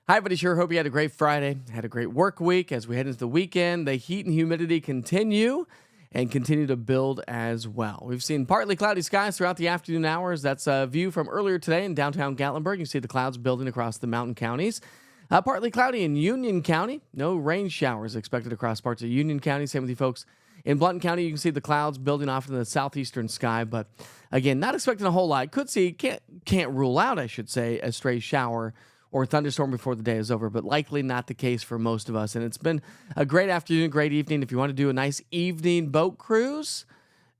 Hi, buddy. Sure hope you had a great Friday, had a great work week. As we head into the weekend, the heat and humidity continue to build as well. We've seen partly cloudy skies throughout the afternoon hours. That's a view from earlier today in downtown Gatlinburg. You see the clouds building across the mountain counties. Partly cloudy in Union County. No rain showers expected across parts of Union County. Same with you folks in Blount County. You can see the clouds building off in the southeastern sky, but again, not expecting a whole lot. Can't rule out, I should say, a stray shower or thunderstorm before the day is over, but likely not the case for most of us. And it's been a great afternoon, great evening. If you want to do a nice evening boat cruise,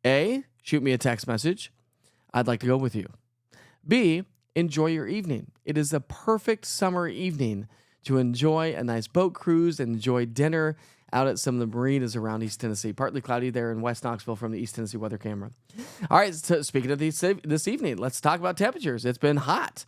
A, shoot me a text message. I'd like to go with you. B, enjoy your evening. It is a perfect summer evening to enjoy a nice boat cruise and enjoy dinner out at some of the marinas around East Tennessee. Partly cloudy there in West Knoxville from the East Tennessee weather camera. All right, so speaking of this evening, let's talk about temperatures. It's been hot.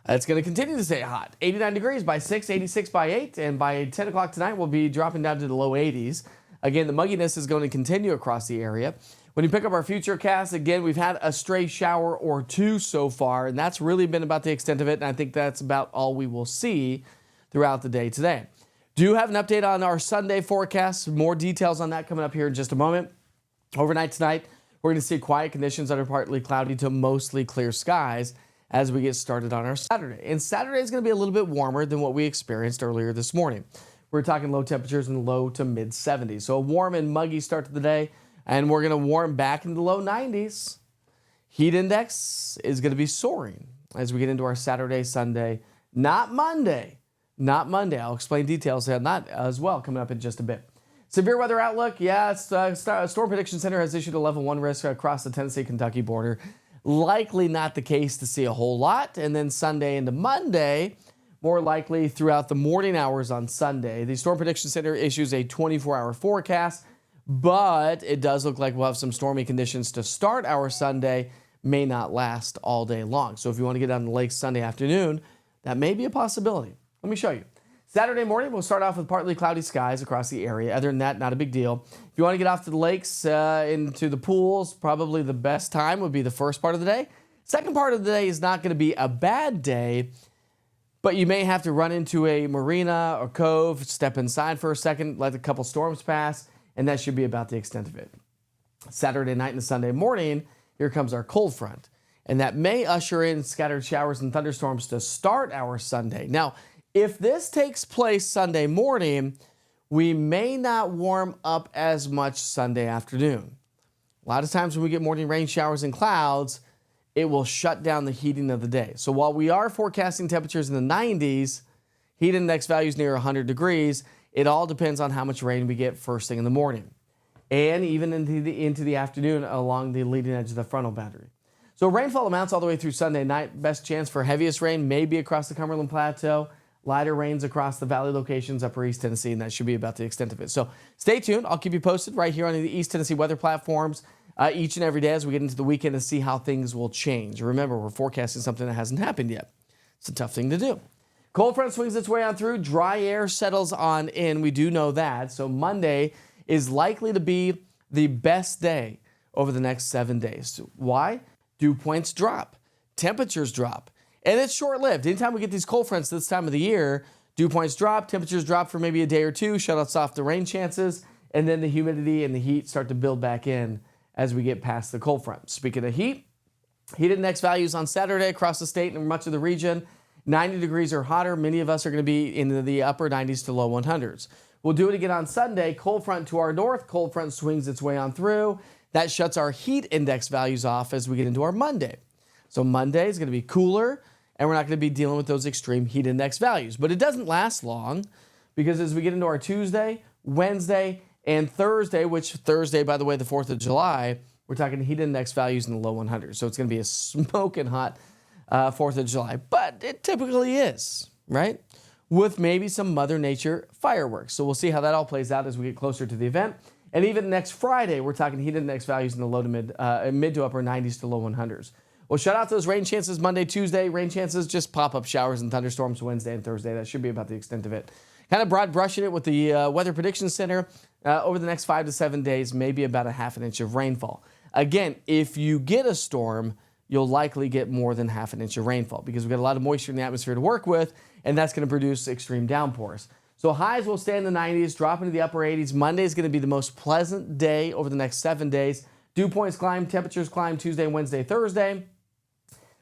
It's going to continue to stay hot. 89 degrees by 6, 86 by 8, and by 10 o'clock tonight, we'll be dropping down to the low 80s. Again, the mugginess is going to continue across the area. When you pick up our future cast, again, we've had a stray shower or two so far, and that's really been about the extent of it, and I think that's about all we will see throughout the day today. Do have an update on our Sunday forecast. More details on that coming up here in just a moment. Overnight tonight, we're going to see quiet conditions under partly cloudy to mostly clear skies as we get started on our Saturday. And Saturday is going to be a little bit warmer than what we experienced earlier this morning. We're talking low temperatures in the low to mid 70s. So a warm and muggy start to the day, and we're going to warm back into the low 90s. Heat index is going to be soaring as we get into our Saturday, Sunday, not Monday. I'll explain details on that as well coming up in just a bit. Severe weather outlook. Yeah, Storm Prediction Center has issued a level 1 risk across the Tennessee-Kentucky border. Likely not the case to see a whole lot. And then Sunday into Monday, more likely throughout the morning hours on Sunday. The Storm Prediction Center issues a 24-hour forecast, but it does look like we'll have some stormy conditions to start our Sunday. May not last all day long. So if you want to get down to the lake Sunday afternoon, that may be a possibility. Let me show you. Saturday morning, we'll start off with partly cloudy skies across the area. Other than that, not a big deal. If you want to get off to the lakes, into the pools, probably the best time would be the first part of the day. Second part of the day is not going to be a bad day, but you may have to run into a marina or cove, step inside for a second, let a couple storms pass, and that should be about the extent of it. Saturday night and Sunday morning, here comes our cold front, and that may usher in scattered showers and thunderstorms to start our Sunday. Now, if this takes place Sunday morning, we may not warm up as much Sunday afternoon. A lot of times when we get morning rain showers and clouds, it will shut down the heating of the day. So while we are forecasting temperatures in the 90s, heat index values near 100 degrees, it all depends on how much rain we get first thing in the morning and even into the afternoon along the leading edge of the frontal boundary. So rainfall amounts all the way through Sunday night. Best chance for heaviest rain may be across the Cumberland Plateau. Lighter rains across the valley locations, upper East Tennessee, and that should be about the extent of it. So stay tuned. I'll keep you posted right here on the East Tennessee weather platforms each and every day as we get into the weekend and see how things will change. Remember, we're forecasting something that hasn't happened yet. It's a tough thing to do. Cold front swings its way on through. Dry air settles on in. We do know that. So Monday is likely to be the best day over the next 7 days. Why? Dew points drop. Temperatures drop. And it's short-lived. Anytime we get these cold fronts this time of the year, dew points drop, temperatures drop for maybe a day or two, shut off the rain chances, and then the humidity and the heat start to build back in as we get past the cold front. Speaking of heat index values on Saturday across the state and much of the region, 90 degrees or hotter. Many of us are going to be in the upper 90s to low 100s. We'll do it again on Sunday. Cold front to our north. Cold front swings its way on through. That shuts our heat index values off as we get into our Monday. So Monday is going to be cooler, and we're not going to be dealing with those extreme heat index values. But it doesn't last long because as we get into our Tuesday, Wednesday, and Thursday, which Thursday, by the way, the 4th of July, we're talking heat index values in the low 100s. So it's going to be a smoking hot 4th of July. But it typically is, right? With maybe some Mother Nature fireworks. So we'll see how that all plays out as we get closer to the event. And even next Friday, we're talking heat index values in the low to mid to upper 90s to low 100s. We'll shut out those rain chances Monday, Tuesday. Rain chances, just pop-up showers and thunderstorms Wednesday and Thursday. That should be about the extent of it. Kind of broad brushing it with the Weather Prediction Center. Over the next 5 to 7 days, maybe about a half an inch of rainfall. Again, if you get a storm, you'll likely get more than half an inch of rainfall because we've got a lot of moisture in the atmosphere to work with. and that's going to produce extreme downpours. So highs will stay in the 90s, drop into the upper 80s. Monday is going to be the most pleasant day over the next 7 days. Dew points climb, temperatures climb Tuesday, Wednesday, Thursday.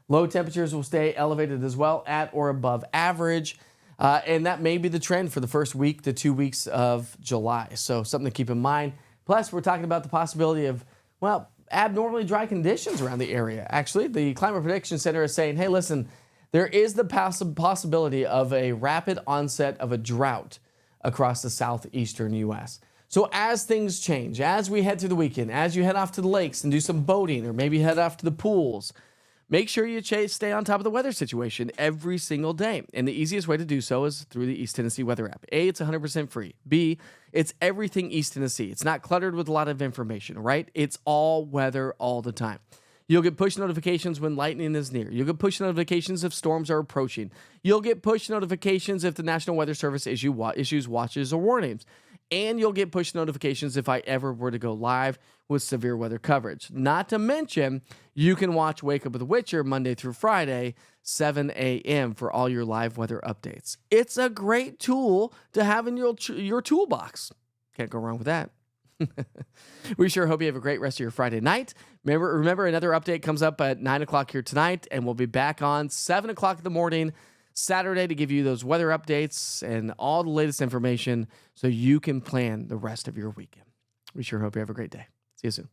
Low temperatures will stay elevated as well, at or above average. And that may be the trend for the first week to 2 weeks of July. So something to keep in mind. Plus, we're talking about the possibility of, well, abnormally dry conditions around the area. Actually, the Climate Prediction Center is saying, hey, listen, there is the possibility of a rapid onset of a drought across the southeastern U.S. So as things change, as we head through the weekend, as you head off to the lakes and do some boating, or maybe head off to the pools, make sure you stay on top of the weather situation every single day. And the easiest way to do so is through the East Tennessee Weather app. A, it's 100% free. B, it's everything East Tennessee. It's not cluttered with a lot of information, right? It's all weather all the time. You'll get push notifications when lightning is near. You'll get push notifications if storms are approaching. You'll get push notifications if the National Weather Service issues watches or warnings. And you'll get push notifications if I ever were to go live with severe weather coverage. Not to mention, you can watch Wake Up with Witcher Monday through Friday, 7 a.m. for all your live weather updates. It's a great tool to have in your toolbox. Can't go wrong with that. We sure hope you have a great rest of your Friday night. Remember, another update comes up at 9 o'clock here tonight, and we'll be back on 7 o'clock in the morning Saturday to give you those weather updates and all the latest information so you can plan the rest of your weekend. We sure hope you have a great day. See you soon.